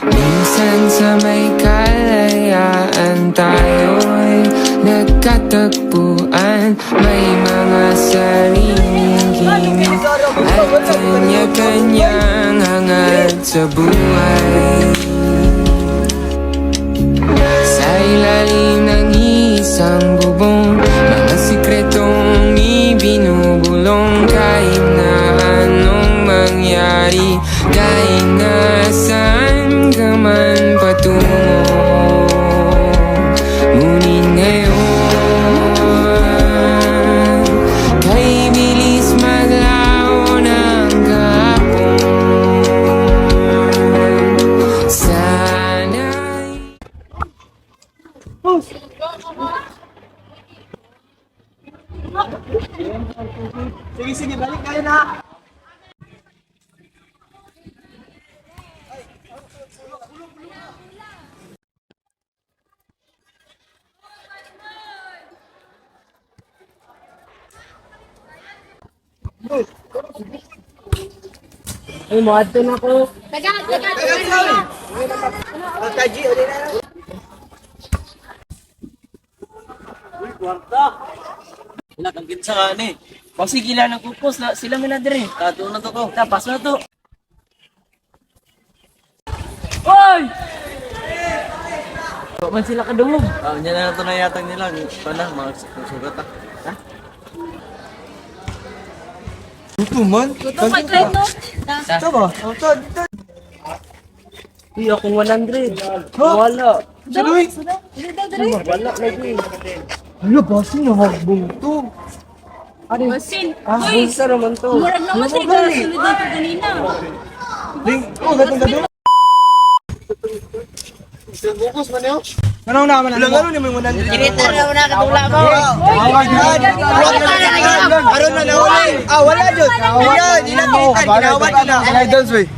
Minsan sa may kalayaan tayo'y nagkatagpuan. May mga sariling himig at kanya-kanyang hangad sa buhay. Sa ilalim ng isang bubong, mga sikretong ibinubulong. Kahit na anong mangyari, kahit nasaan ka man patungo, ngunit ngayon, kay bilis maglaho ng gapon. Sana'y Sige, sige, balik kayo na. Ay, mahadto na ko. Tagat! Magkaji, ulit na lang. Uy, kwarta. Wala kang kinsa ka ni. Kasi gila ng kupos na sila minadiri. Tato na to ko. Tapas na to. Hoy! Ba't man sila kadungog? Niya na ito na yatang nila. Ito na, mga sugat ha. Ito man? Ito may try no? Ito ba? Ito. Uy, akong 100. Wala. Sino eh? Wala lagi. Ano ba? Sino hagbong to? Basin! Uy! Bulsa naman to. Murag naman sa ikasunod dito ganina. Gatong gado. Bukos man yun. Ano na naman? Ilang ano naman 100? Kinita na una katula mo. Aron na nawala. Wala dyan. Wala. Ilang kinita. Ginawad na. Idols wey.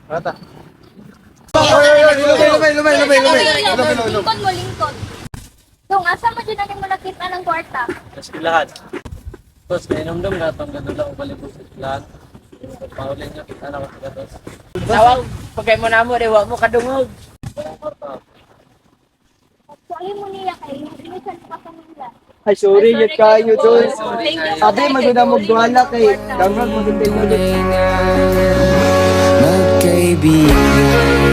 Rata. Lumay. Lingkod mo, lingkod. Dong, asa mo dyan mo nakita ng kwarta? Tapos lahat. Tapos may numdum na itong gano'n lang balik ko sa lahat. Paulin nyo, kita na ko sa gatos. Tawag pagkay mo na mo, dewa mo kadungog. Actually mo niya kayo, inisan pa sa Manila. Ay, sorry, yun kayo doon. Thank you. Sabi, maganda mo duwala kay Dangrod mo din kayo. magkaibigan.